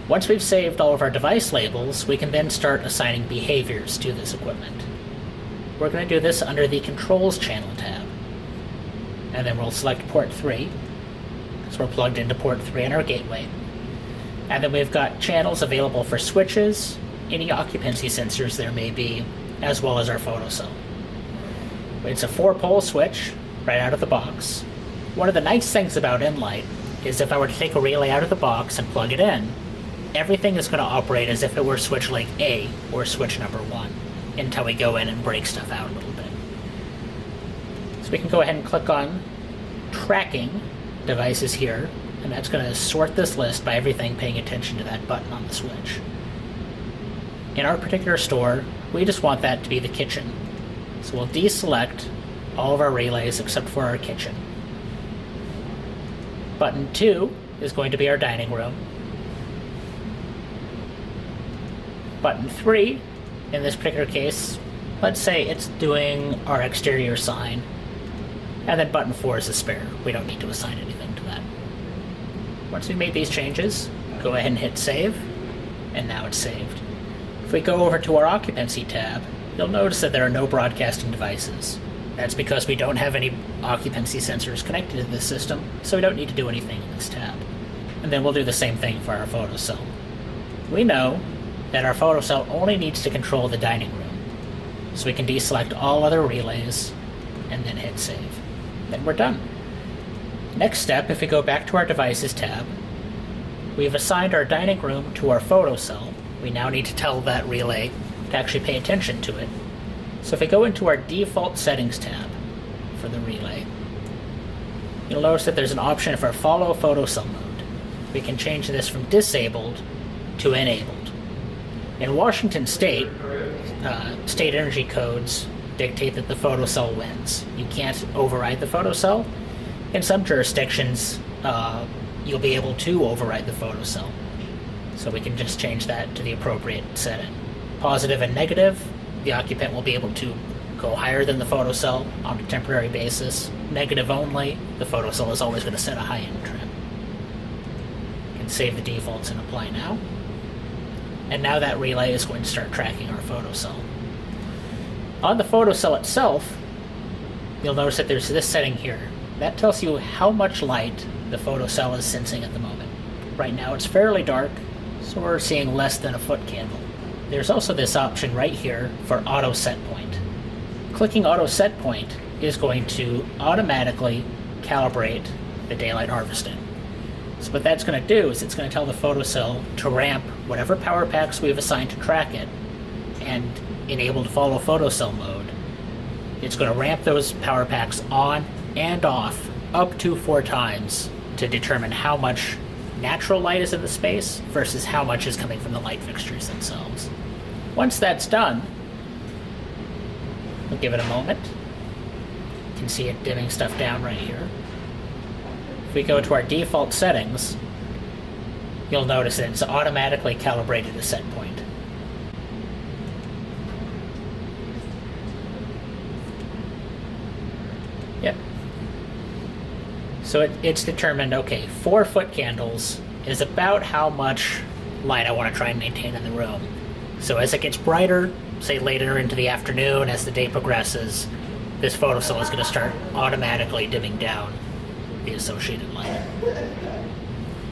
Once we've saved all of our device labels, we can then start assigning behaviors to this equipment. We're going to do this under the Controls Channel tab. And then we'll select port 3, so we're plugged into port 3 in our gateway. And then we've got channels available for switches, any occupancy sensors there may be, as well as our photocell. It's a 4-pole switch right out of the box. One of the nice things about nLight is if I were to take a relay out of the box and plug it in, everything is going to operate as if it were switch link A or switch number 1 until we go in and break stuff out a little bit. So we can go ahead and click on Tracking Devices here, and that's going to sort this list by everything paying attention to that button on the switch. In our particular store, we just want that to be the kitchen. So we'll deselect all of our relays except for our kitchen. Button 2 is going to be our dining room. Button 3, in this particular case, let's say it's doing our exterior sign. And then button 4 is a spare. We don't need to assign anything to that. Once we've made these changes, go ahead and hit save, and now it's saved. If we go over to our occupancy tab, you'll notice that there are no broadcasting devices. That's because we don't have any occupancy sensors connected to this system, so we don't need to do anything in this tab. And then we'll do the same thing for our photocell. We know that our photocell only needs to control the dining room, so we can deselect all other relays and then hit save. Then we're done. Next step, if we go back to our Devices tab, we've assigned our dining room to our photocell. We now need to tell that relay to actually pay attention to it. So if we go into our Default Settings tab for the relay, you'll notice that there's an option for Follow Photocell Mode. We can change this from Disabled to Enabled. In Washington State, state energy codes dictate that the photocell wins. You can't override the photocell. In some jurisdictions, you'll be able to override the photocell. So we can just change that to the appropriate setting. Positive and negative, the occupant will be able to go higher than the photocell on a temporary basis. Negative only, the photocell is always going to set a high-end trim. You can save the defaults and apply now. And now that relay is going to start tracking our photocell. On the photocell itself, you'll notice that there's this setting here. That tells you how much light the photocell is sensing at the moment. Right now it's fairly dark, so we're seeing less than a foot candle. There's also this option right here for Auto Set Point. Clicking Auto Set Point is going to automatically calibrate the daylight harvesting. So what that's going to do is it's going to tell the photocell to ramp whatever power packs we've assigned to track it and enable to follow photocell mode. It's going to ramp those power packs on and off up to 4 times to determine how much natural light is in the space versus how much is coming from the light fixtures themselves. Once that's done, we'll give it a moment. You can see it dimming stuff down right here. If we go to our default settings, you'll notice that it's automatically calibrated a set point. Yep. So it's determined, okay, 4 foot candles is about how much light I want to try and maintain in the room. So as it gets brighter, say later into the afternoon, as the day progresses, this photocell is going to start automatically dimming down the associated light.